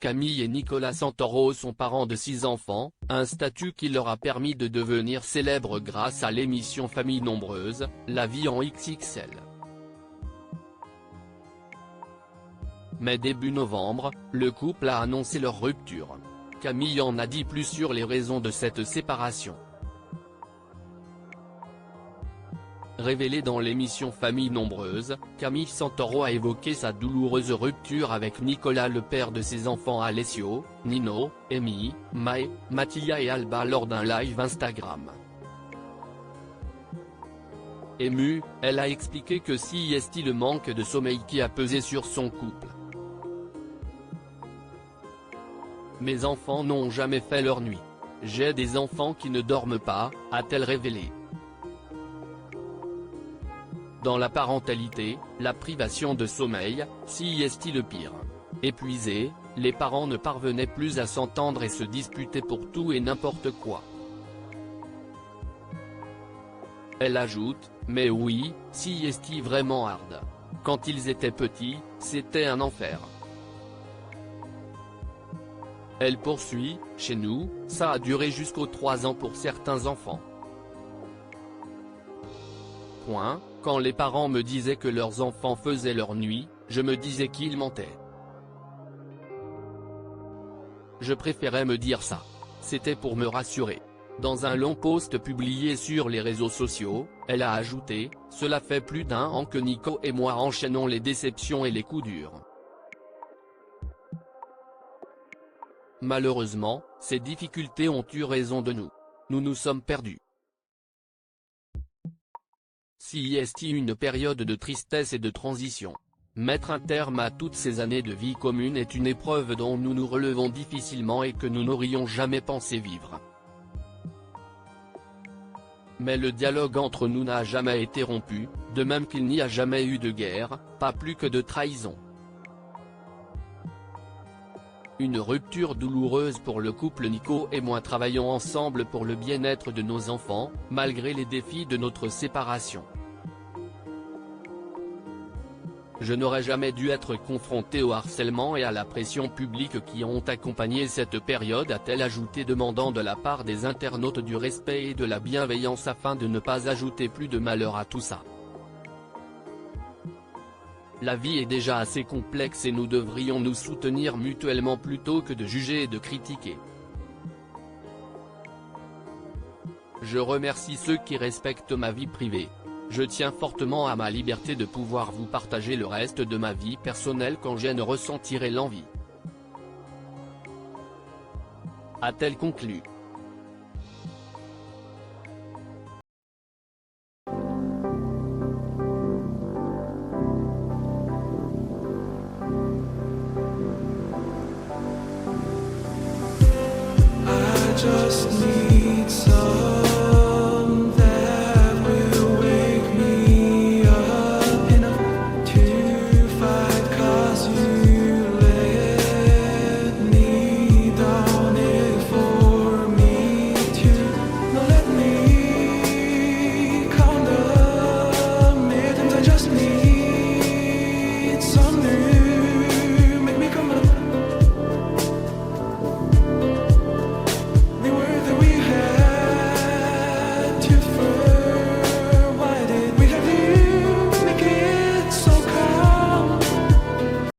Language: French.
Camille et Nicolas Santoro sont parents de 6 enfants, un statut qui leur a permis de devenir célèbres grâce à l'émission Famille Nombreuse, La Vie en XXL. Mais début novembre, le couple a annoncé leur rupture. Camille en a dit plus sur les raisons de cette séparation. Révélée dans l'émission Famille Nombreuse, Camille Santoro a évoqué sa douloureuse rupture avec Nicolas, le père de ses enfants Alessio, Nino, Amy, Mae, Mattia et Alba lors d'un live Instagram. Émue, elle a expliqué que si est le manque de sommeil qui a pesé sur son couple. Mes enfants n'ont jamais fait leur nuit. J'ai des enfants qui ne dorment pas, a-t-elle révélé. Dans la parentalité, la privation de sommeil, si est le pire. Épuisés, les parents ne parvenaient plus à s'entendre et se disputaient pour tout et n'importe quoi. Elle ajoute, mais oui, si est vraiment hard. Quand ils étaient petits, c'était un enfer. Elle poursuit, chez nous, ça a duré jusqu'aux 3 ans pour certains enfants. Quand les parents me disaient que leurs enfants faisaient leur nuit, je me disais qu'ils mentaient. Je préférais me dire ça. C'était pour me rassurer. Dans un long post publié sur les réseaux sociaux, elle a ajouté, « Cela fait plus d'1 an que Nico et moi enchaînons les déceptions et les coups durs. Malheureusement, ces difficultés ont eu raison de nous. Nous nous sommes perdus. Si est une période de tristesse et de transition. Mettre un terme à toutes ces années de vie commune est une épreuve dont nous nous relevons difficilement et que nous n'aurions jamais pensé vivre. Mais le dialogue entre nous n'a jamais été rompu, de même qu'il n'y a jamais eu de guerre, pas plus que de trahison. Une rupture douloureuse pour le couple. Nico et moi travaillons ensemble pour le bien-être de nos enfants, malgré les défis de notre séparation. Je n'aurais jamais dû être confronté au harcèlement et à la pression publique qui ont accompagné cette période, a-t-elle ajouté, demandant de la part des internautes du respect et de la bienveillance afin de ne pas ajouter plus de malheur à tout ça. La vie est déjà assez complexe et nous devrions nous soutenir mutuellement plutôt que de juger et de critiquer. Je remercie ceux qui respectent ma vie privée. Je tiens fortement à ma liberté de pouvoir vous partager le reste de ma vie personnelle quand j'en ressentirai l'envie. A-t-elle conclu. Just